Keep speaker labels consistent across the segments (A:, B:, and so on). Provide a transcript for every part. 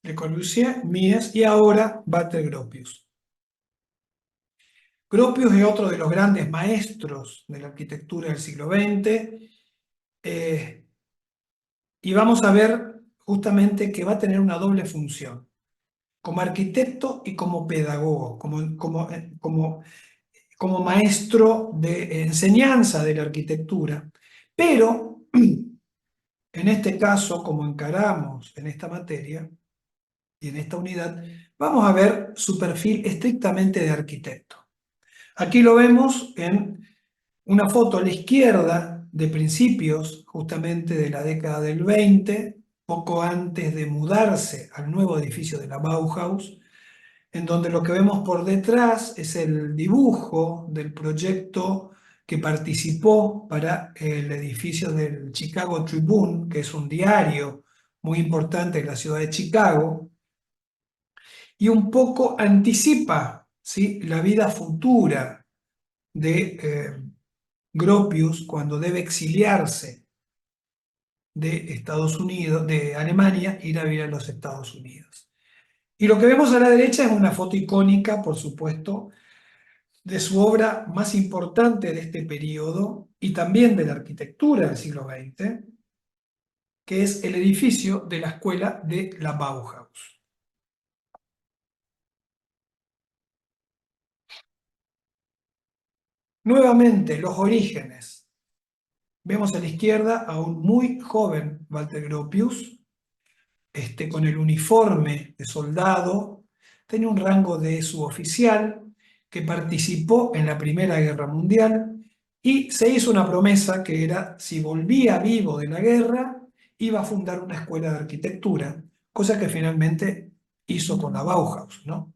A: Le Corbusier, Mies y ahora Walter Gropius. Gropius es otro de los grandes maestros de la arquitectura del siglo XX, y vamos a ver justamente que va a tener una doble función, como arquitecto y como pedagogo, como maestro de enseñanza de la arquitectura. Pero, en este caso, como encaramos en esta materia y en esta unidad, vamos a ver su perfil estrictamente de arquitecto. Aquí lo vemos en una foto a la izquierda de principios justamente de la década del 20, poco antes de mudarse al nuevo edificio de la Bauhaus, en donde lo que vemos por detrás es el dibujo del proyecto que participó para el edificio del Chicago Tribune, que es un diario muy importante en la ciudad de Chicago, y un poco anticipa, ¿sí?, la vida futura de Gropius cuando debe exiliarse de Estados Unidos, de Alemania, ir a vivir a los Estados Unidos. Y lo que vemos a la derecha es una foto icónica, por supuesto, de su obra más importante de este periodo y también de la arquitectura del siglo XX, que es el edificio de la escuela de la Bauhaus. Nuevamente, los orígenes. Vemos a la izquierda a un muy joven Walter Gropius, con el uniforme de soldado, tenía un rango de suboficial, que participó en la Primera Guerra Mundial y se hizo una promesa que era, si volvía vivo de la guerra, iba a fundar una escuela de arquitectura, cosa que finalmente hizo con la Bauhaus, ¿no?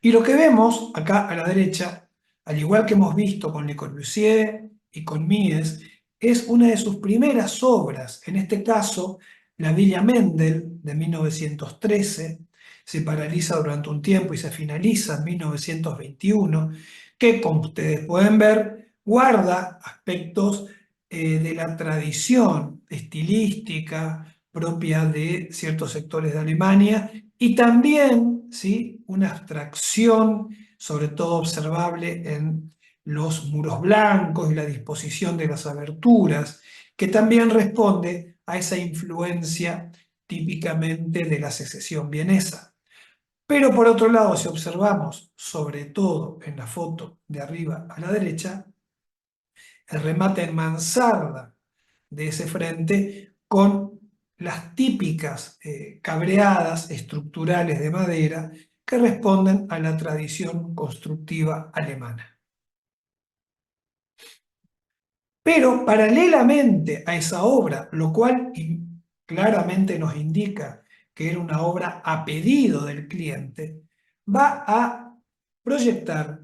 A: Y lo que vemos acá a la derecha, al igual que hemos visto con Le Corbusier y con Mies, es una de sus primeras obras, en este caso la Villa Mendel de 1913, se paraliza durante un tiempo y se finaliza en 1921, que como ustedes pueden ver, guarda aspectos de la tradición estilística propia de ciertos sectores de Alemania y también, ¿sí?, una abstracción, sobre todo observable en los muros blancos y la disposición de las aberturas, que también responde a esa influencia típicamente de la secesión vienesa. Pero por otro lado, si observamos, sobre todo en la foto de arriba a la derecha, el remate en mansarda de ese frente con las típicas cabreadas estructurales de madera que responden a la tradición constructiva alemana. Pero paralelamente a esa obra, lo cual claramente nos indica que era una obra a pedido del cliente, va a proyectar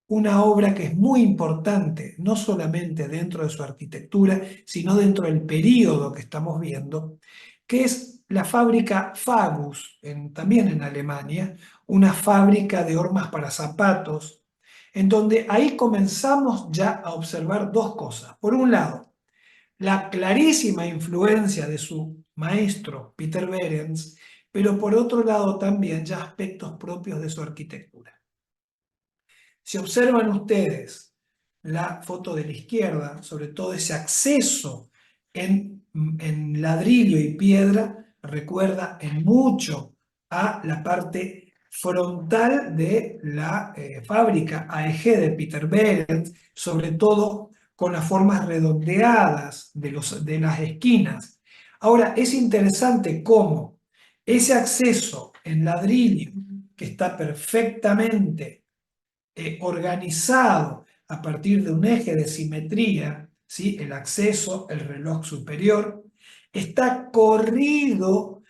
A: una obra que es muy importante, no solamente dentro de su arquitectura, sino dentro del período que estamos viendo, que es la fábrica Fagus, también en Alemania, una fábrica de hormas para zapatos, en donde ahí comenzamos ya a observar dos cosas. Por un lado, la clarísima influencia de su maestro Peter Behrens, pero por otro lado también ya aspectos propios de su arquitectura. Si observan ustedes la foto de la izquierda, sobre todo ese acceso en ladrillo y piedra, recuerda en mucho a la parte frontal de la fábrica AEG de Peter Behrens, sobre todo con las formas redondeadas de las esquinas. Ahora, es interesante cómo ese acceso en ladrillo, que está perfectamente organizado a partir de un eje de simetría, ¿sí?, el acceso, el reloj superior, está corrido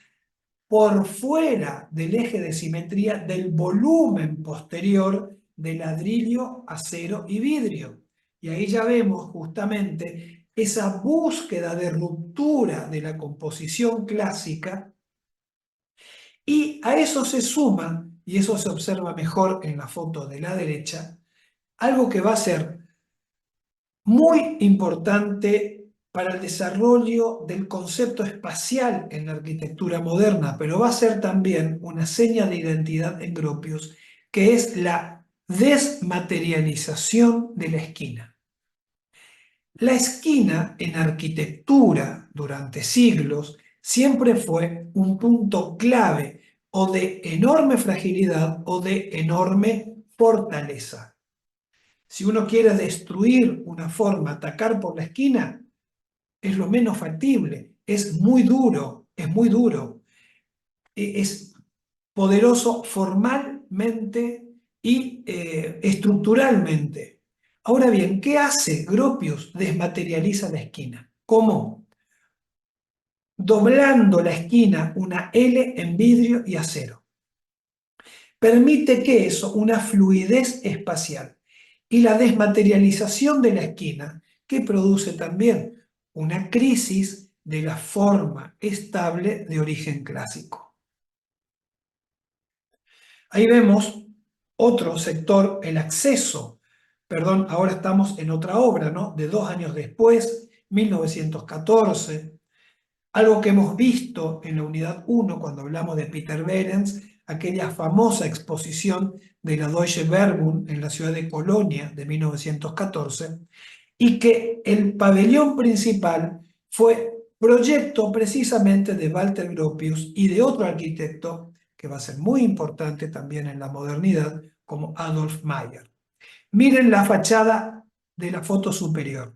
A: por fuera del eje de simetría del volumen posterior de ladrillo, acero y vidrio. Y ahí ya vemos justamente esa búsqueda de ruptura de la composición clásica, y a eso se suma, y eso se observa mejor en la foto de la derecha, algo que va a ser muy importante para el desarrollo del concepto espacial en la arquitectura moderna, pero va a ser también una seña de identidad en Gropius, que es la desmaterialización de la esquina. La esquina en arquitectura durante siglos siempre fue un punto clave o de enorme fragilidad o de enorme fortaleza. Si uno quiere destruir una forma, atacar por la esquina, es lo menos factible, es muy duro, es poderoso formalmente y estructuralmente. Ahora bien, ¿qué hace Gropius? Desmaterializa la esquina. ¿Cómo? Doblando la esquina una L en vidrio y acero. Permite que eso, una fluidez espacial. Y la desmaterialización de la esquina, que produce también una crisis de la forma estable de origen clásico. Ahí vemos otro sector, el acceso. Perdón, ahora estamos en otra obra, ¿no? De 2 años después, 1914. Algo que hemos visto en la unidad 1 cuando hablamos de Peter Behrens, aquella famosa exposición de la Deutsche Werbung en la ciudad de Colonia de 1914, y que el pabellón principal fue proyecto precisamente de Walter Gropius y de otro arquitecto que va a ser muy importante también en la modernidad, como Adolf Mayer. Miren la fachada de la foto superior.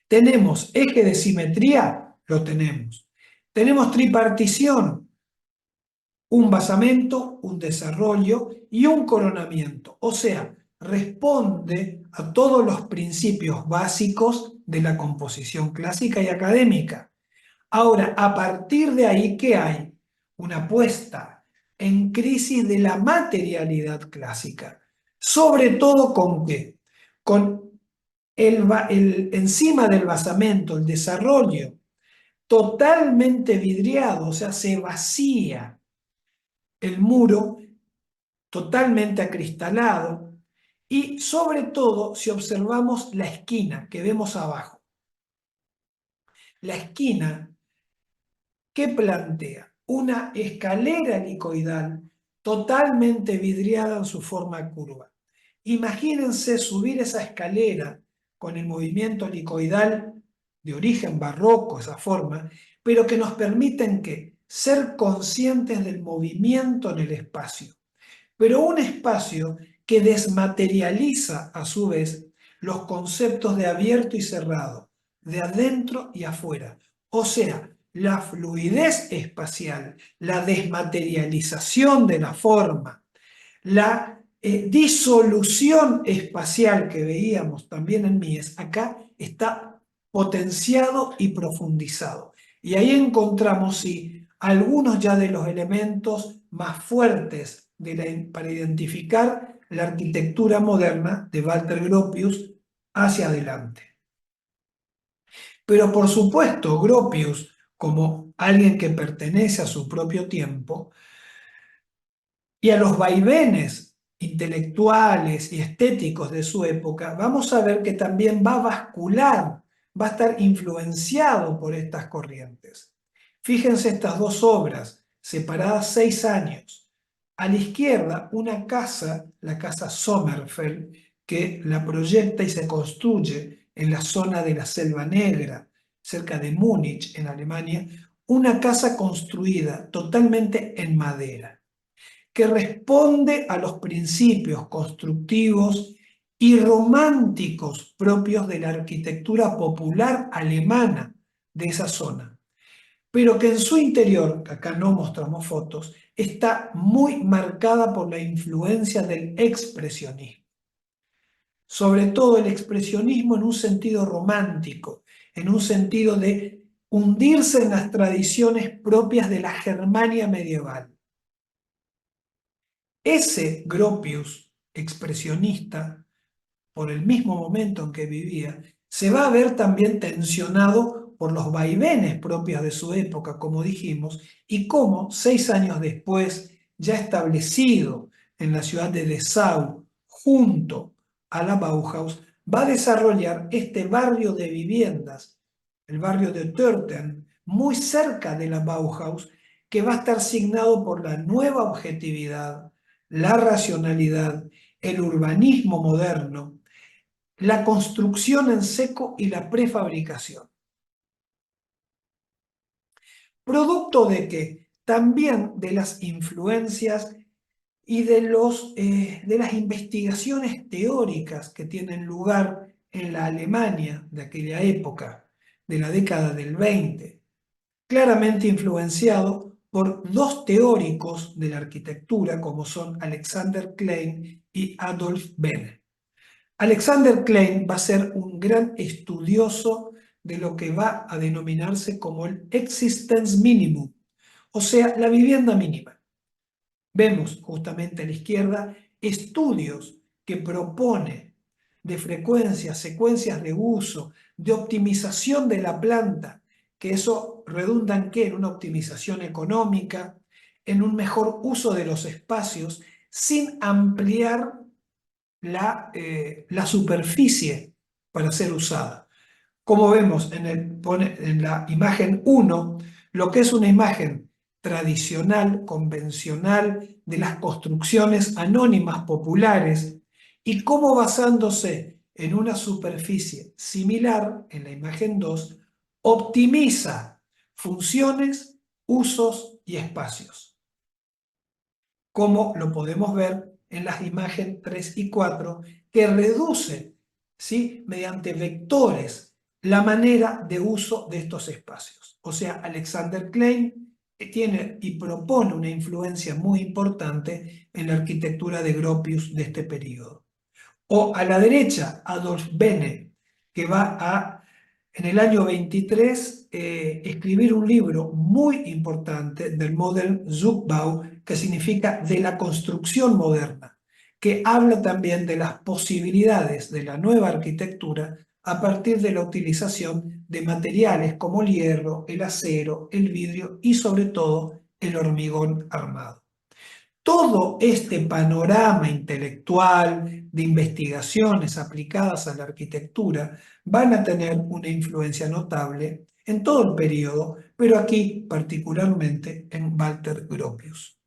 A: ¿Tenemos eje de simetría? Lo tenemos. ¿Tenemos tripartición? Un basamento, un desarrollo y un coronamiento. O sea, responde a todos los principios básicos de la composición clásica y académica. Ahora, a partir de ahí, ¿qué hay? Una puesta en crisis de la materialidad clásica. Sobre todo con qué? Con encima del basamento, el desarrollo totalmente vidriado, o sea, se vacía el muro totalmente acristalado y sobre todo si observamos la esquina que vemos abajo. La esquina que plantea una escalera helicoidal totalmente vidriada en su forma curva. Imagínense subir esa escalera con el movimiento helicoidal de origen barroco, esa forma, pero que nos permiten que ser conscientes del movimiento en el espacio, pero un espacio que desmaterializa a su vez los conceptos de abierto y cerrado, de adentro y afuera. O sea, la fluidez espacial, la desmaterialización de la forma, la disolución espacial que veíamos también en Mies, acá está potenciado y profundizado. Y ahí encontramos, sí, algunos ya de los elementos más fuertes para identificar la arquitectura moderna de Walter Gropius hacia adelante. Pero por supuesto, Gropius, como alguien que pertenece a su propio tiempo, y a los vaivenes intelectuales y estéticos de su época, vamos a ver que también va a bascular, va a estar influenciado por estas corrientes. Fíjense estas dos obras, separadas 6 años. A la izquierda, una casa, la casa Sommerfeld, que la proyecta y se construye en la zona de la Selva Negra, cerca de Múnich, en Alemania, una casa construida totalmente en madera que responde a los principios constructivos y románticos propios de la arquitectura popular alemana de esa zona, pero que en su interior, que acá no mostramos fotos, está muy marcada por la influencia del expresionismo. Sobre todo el expresionismo en un sentido romántico, en un sentido de hundirse en las tradiciones propias de la Germania medieval. Ese Gropius, expresionista, por el mismo momento en que vivía, se va a ver también tensionado por los vaivenes propios de su época, como dijimos, y cómo 6 años después, ya establecido en la ciudad de Dessau, junto a la Bauhaus, va a desarrollar este barrio de viviendas, el barrio de Törten, muy cerca de la Bauhaus, que va a estar signado por la nueva objetividad, la racionalidad, el urbanismo moderno, la construcción en seco y la prefabricación. Producto de que también de las influencias y de las investigaciones teóricas que tienen lugar en la Alemania de aquella época, de la década del 20, claramente influenciado por dos teóricos de la arquitectura como son Alexander Klein y Adolf Bene. Alexander Klein va a ser un gran estudioso de lo que va a denominarse como el existence minimum, o sea, la vivienda mínima. Vemos justamente a la izquierda estudios que propone de frecuencias, secuencias de uso, de optimización de la planta, que eso redunda en ¿qué? En una optimización económica, en un mejor uso de los espacios, sin ampliar la superficie para ser usada. Como vemos en la imagen 1, lo que es una imagen tradicional, convencional, de las construcciones anónimas populares, y cómo basándose en una superficie similar, en la imagen 2, optimiza funciones, usos y espacios, como lo podemos ver en las imágenes 3 y 4, que reduce, ¿sí?, mediante vectores la manera de uso de estos espacios. O sea, Alexander Klein tiene y propone una influencia muy importante en la arquitectura de Gropius de este periodo. O a la derecha, Adolf Bene, que va a, en el año 23, escribir un libro muy importante del Modern Zugbau, que significa de la construcción moderna, que habla también de las posibilidades de la nueva arquitectura a partir de la utilización de materiales como el hierro, el acero, el vidrio y sobre todo el hormigón armado. Todo este panorama intelectual de investigaciones aplicadas a la arquitectura van a tener una influencia notable en todo el periodo, pero aquí particularmente en Walter Gropius.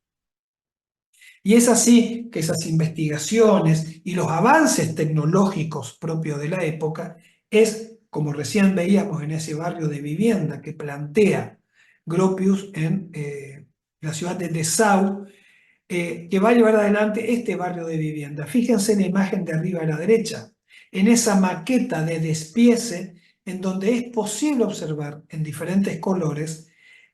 A: Y es así que esas investigaciones y los avances tecnológicos propios de la época es, como recién veíamos en ese barrio de vivienda que plantea Gropius en la ciudad de Dessau, que va a llevar adelante este barrio de vivienda. Fíjense en la imagen de arriba a la derecha, en esa maqueta de despiece en donde es posible observar en diferentes colores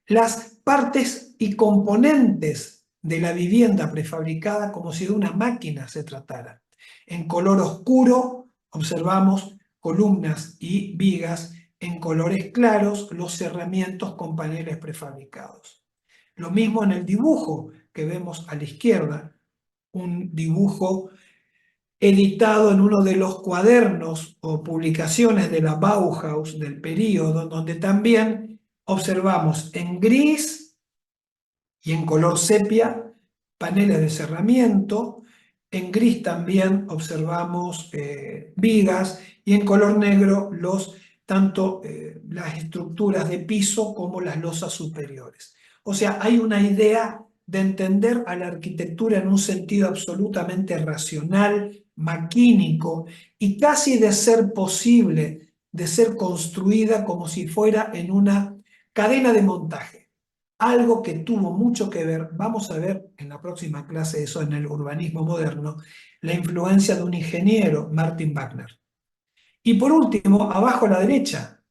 A: las partes y componentes de la vivienda prefabricada como si de una máquina se tratara. En color oscuro observamos columnas y vigas, en colores claros los cerramientos con paneles prefabricados. Lo mismo en el dibujo que vemos a la izquierda, un dibujo editado en uno de los cuadernos o publicaciones de la Bauhaus del periodo, donde también observamos en gris y en color sepia paneles de cerramiento, en gris también observamos vigas y en color negro tanto las estructuras de piso como las losas superiores. O sea, hay una idea de entender a la arquitectura en un sentido absolutamente racional, maquínico y casi de ser posible, de ser construida como si fuera en una cadena de montaje. Algo que tuvo mucho que ver, vamos a ver en la próxima clase eso en el urbanismo moderno, la influencia de un ingeniero, Martin Wagner. Y por último, abajo a la derecha,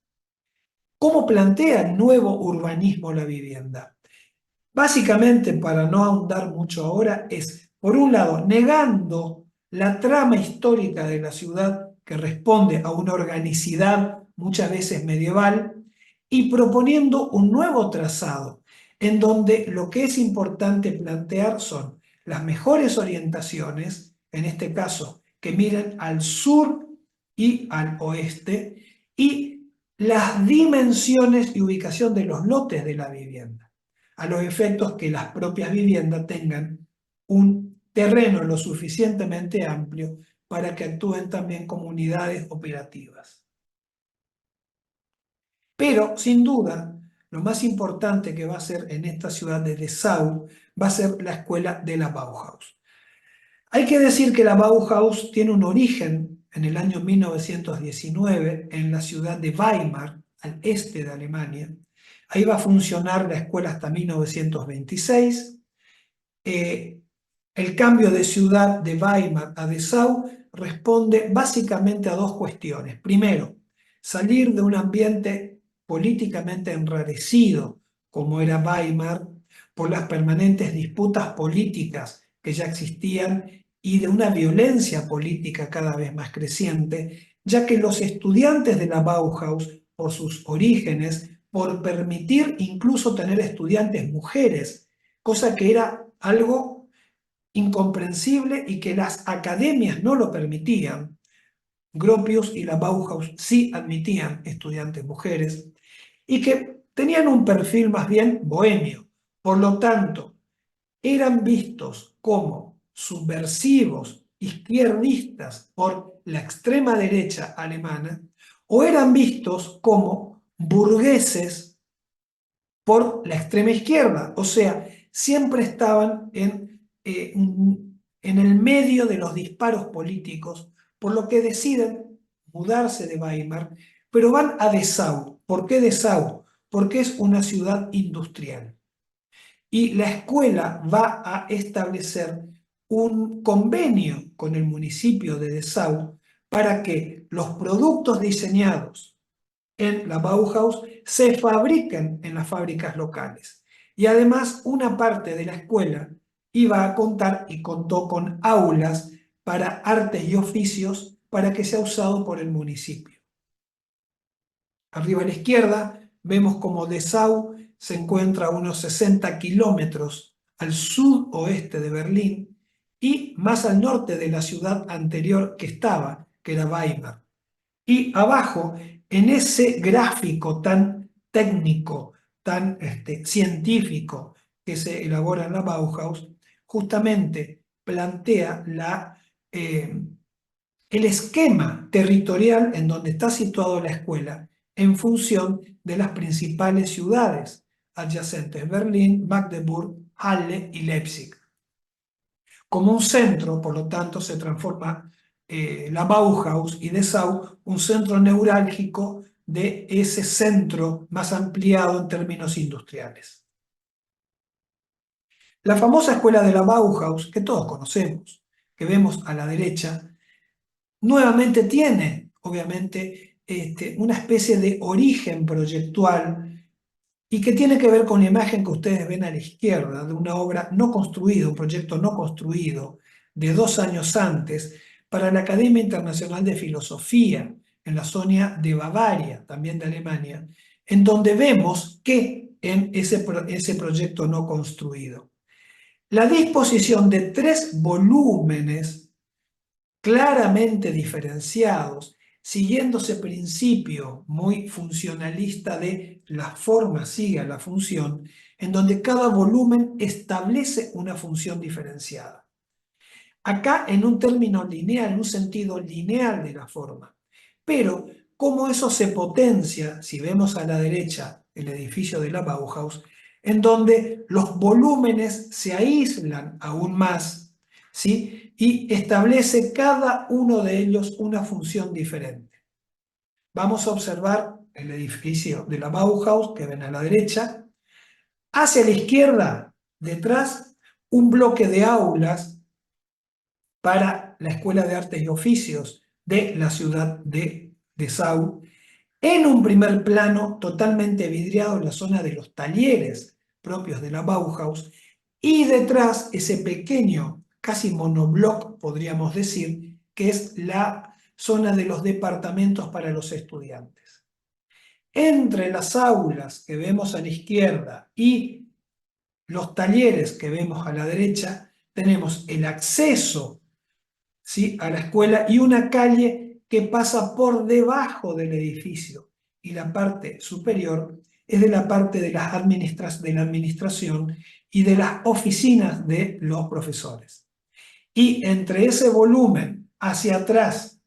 A: ¿cómo plantea el nuevo urbanismo la vivienda? Básicamente, para no ahondar mucho ahora, es, por un lado, negando la trama histórica de la ciudad que responde a una organicidad muchas veces medieval y proponiendo un nuevo trazado en donde lo que es importante plantear son las mejores orientaciones, en este caso, que miren al sur y al oeste, y las dimensiones y ubicación de los lotes de la vivienda, a los efectos que las propias viviendas tengan un terreno lo suficientemente amplio para que actúen también como unidades operativas. Pero, sin duda, lo más importante que va a ser en esta ciudad de Dessau va a ser la escuela de la Bauhaus. Hay que decir que la Bauhaus tiene un origen en el año 1919 en la ciudad de Weimar, al este de Alemania. Ahí va a funcionar la escuela hasta 1926. El cambio de ciudad de Weimar a Dessau responde básicamente a dos cuestiones. Primero, salir de un ambiente políticamente enrarecido como era Weimar por las permanentes disputas políticas que ya existían y de una violencia política cada vez más creciente, ya que los estudiantes de la Bauhaus, por sus orígenes, por permitir incluso tener estudiantes mujeres, cosa que era algo incomprensible y que las academias no lo permitían. Gropius y la Bauhaus sí admitían estudiantes mujeres y que tenían un perfil más bien bohemio. Por lo tanto, eran vistos como subversivos, izquierdistas por la extrema derecha alemana o eran vistos como burgueses por la extrema izquierda. O sea, siempre estaban en el medio de los disparos políticos, por lo que deciden mudarse de Weimar, pero van a Dessau. ¿Por qué Dessau? Porque es una ciudad industrial. Y la escuela va a establecer un convenio con el municipio de Dessau para que los productos diseñados en la Bauhaus se fabriquen en las fábricas locales. Y además una parte de la escuela iba a contar y contó con aulas para artes y oficios para que sea usado por el municipio. Arriba a la izquierda vemos como Dessau se encuentra a unos 60 kilómetros al sudoeste de Berlín y más al norte de la ciudad anterior que estaba, que era Weimar. Y abajo, en ese gráfico tan técnico, tan científico que se elabora en la Bauhaus, justamente plantea el esquema territorial en donde está situado la escuela en función de las principales ciudades adyacentes: Berlín, Magdeburg, Halle y Leipzig. Como un centro, por lo tanto, se transforma la Bauhaus y Dessau, un centro neurálgico de ese centro más ampliado en términos industriales. La famosa escuela de la Bauhaus, que todos conocemos, que vemos a la derecha, nuevamente tiene, obviamente, una especie de origen proyectual y que tiene que ver con la imagen que ustedes ven a la izquierda, de una obra no construida, un proyecto no construido, de 2 años antes, para la Academia Internacional de Filosofía, en la zona de Bavaria, también de Alemania, en donde vemos que en ese proyecto no construido, la disposición de 3 volúmenes claramente diferenciados, siguiendo ese principio muy funcionalista de la forma sigue a la función, en donde cada volumen establece una función diferenciada. Acá en un término lineal, en un sentido lineal de la forma. Pero cómo eso se potencia, si vemos a la derecha el edificio de la Bauhaus, en donde los volúmenes se aíslan aún más, ¿sí? Y establece cada uno de ellos una función diferente. Vamos a observar el edificio de la Bauhaus, que ven a la derecha. Hacia la izquierda, detrás, un bloque de aulas para la Escuela de Artes y Oficios de la ciudad de Dessau. En un primer plano, totalmente vidriado en la zona de los talleres propios de la Bauhaus. Y detrás, ese pequeño, casi monobloc, podríamos decir, que es la zona de los departamentos para los estudiantes. Entre las aulas que vemos a la izquierda y los talleres que vemos a la derecha, tenemos el acceso, ¿sí?, a la escuela y una calle que pasa por debajo del edificio. Y la parte superior es de la parte de la administración y de las oficinas de los profesores. Y entre ese volumen hacia atrás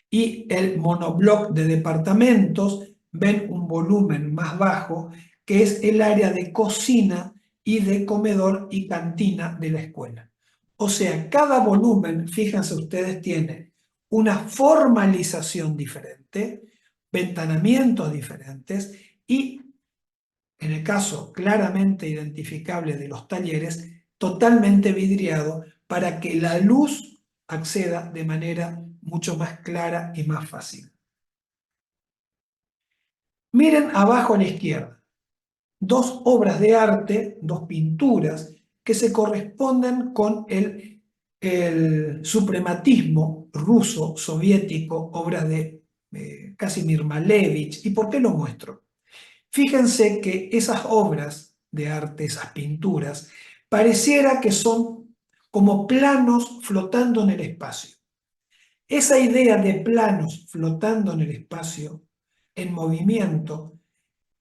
A: y el monobloc de departamentos, ven un volumen más bajo, que es el área de cocina y de comedor y cantina de la escuela. O sea, cada volumen, fíjense ustedes, tiene una formalización diferente, ventanamientos diferentes y, en el caso claramente identificable de los talleres, totalmente vidriado para que la luz acceda de manera mucho más clara y más fácil. Miren abajo a la izquierda, dos obras de arte, dos pinturas, que se corresponden con el suprematismo ruso, soviético, obras de Kazimir Malevich. ¿Y por qué lo muestro? Fíjense que esas obras de arte, esas pinturas, pareciera que son como planos flotando en el espacio. Esa idea de planos flotando en el espacio, en movimiento,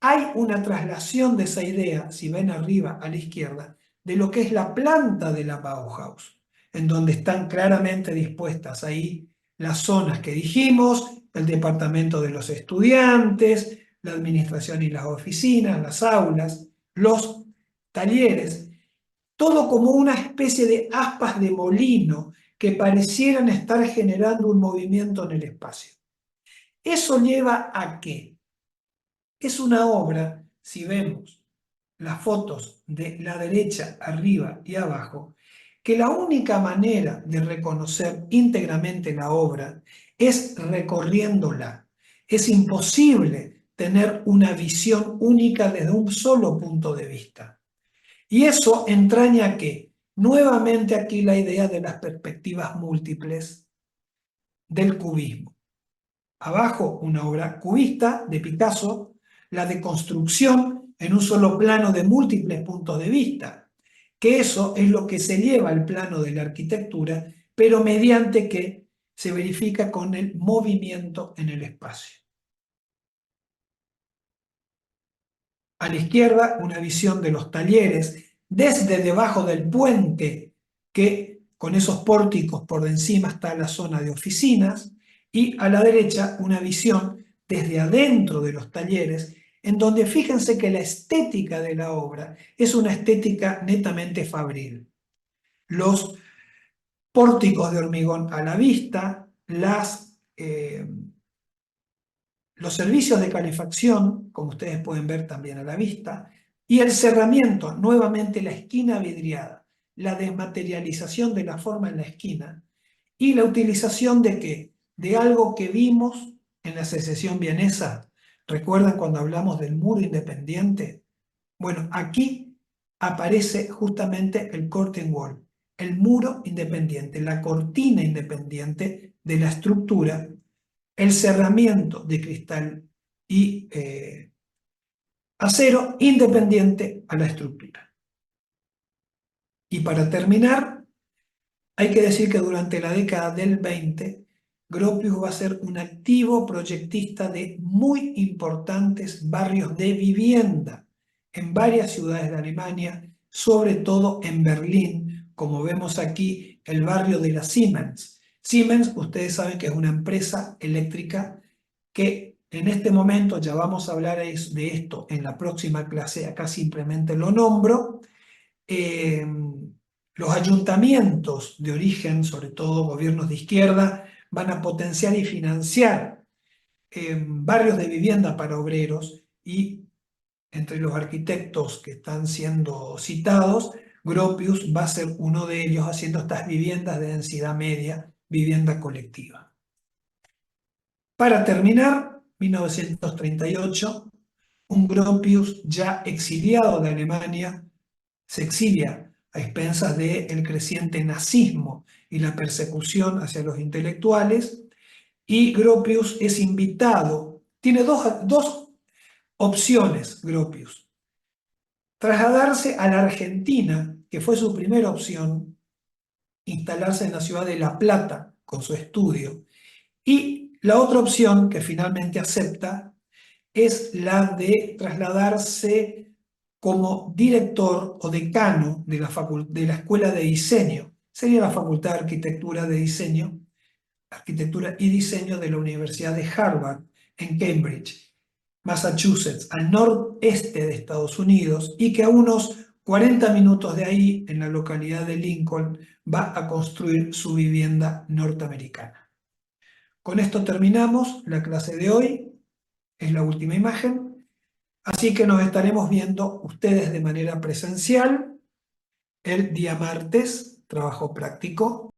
A: hay una traslación de esa idea, si ven arriba a la izquierda, de lo que es la planta de la Bauhaus, en donde están claramente dispuestas ahí las zonas que dijimos, el departamento de los estudiantes, la administración y las oficinas, las aulas, los talleres, todo como una especie de aspas de molino que parecieran estar generando un movimiento en el espacio. Eso lleva a que es una obra, si vemos las fotos de la derecha, arriba y abajo, que la única manera de reconocer íntegramente la obra es recorriéndola. Es imposible tener una visión única desde un solo punto de vista. Y eso entraña que, nuevamente aquí la idea de las perspectivas múltiples del cubismo. Abajo una obra cubista de Picasso, la deconstrucción en un solo plano de múltiples puntos de vista, que eso es lo que se lleva al plano de la arquitectura, pero mediante que se verifica con el movimiento en el espacio. A la izquierda, una visión de los talleres desde debajo del puente, que con esos pórticos por encima está la zona de oficinas, y a la derecha una visión desde adentro de los talleres, en donde fíjense que la estética de la obra es una estética netamente fabril. Los pórticos de hormigón a la vista, los servicios de calefacción, como ustedes pueden ver también a la vista, y el cerramiento, nuevamente la esquina vidriada, la desmaterialización de la forma en la esquina, y la utilización de ¿qué? De algo que vimos en la secesión vienesa. ¿Recuerdan cuando hablamos del muro independiente? Bueno, aquí aparece justamente el curtain wall, el muro independiente, la cortina independiente de la estructura, el cerramiento de cristal y acero independiente a la estructura. Y para terminar, hay que decir que durante la década del 20, Gropius va a ser un activo proyectista de muy importantes barrios de vivienda en varias ciudades de Alemania, sobre todo en Berlín, como vemos aquí, el barrio de la Siemens. Siemens, ustedes saben que es una empresa eléctrica que en este momento, ya vamos a hablar de esto en la próxima clase, acá simplemente lo nombro. Los ayuntamientos de origen, sobre todo gobiernos de izquierda, van a potenciar y financiar barrios de vivienda para obreros, y entre los arquitectos que están siendo citados, Gropius va a ser uno de ellos haciendo estas viviendas de densidad media, vivienda colectiva. Para terminar, 1938, un Gropius ya exiliado de Alemania se exilia a expensas del creciente nazismo y la persecución hacia los intelectuales, y Gropius es invitado, tiene dos opciones Gropius: trasladarse a la Argentina, que fue su primera opción, instalarse en la ciudad de La Plata con su estudio, y la otra opción que finalmente acepta es la de trasladarse como director o decano de la Escuela de Diseño. sería la Facultad de Arquitectura y Diseño de la Universidad de Harvard, en Cambridge, Massachusetts, al noreste de Estados Unidos, y que a unos 40 minutos de ahí, en la localidad de Lincoln, va a construir su vivienda norteamericana. Con esto terminamos la clase de hoy, es la última imagen, así que nos estaremos viendo ustedes de manera presencial el día martes, trabajo práctico.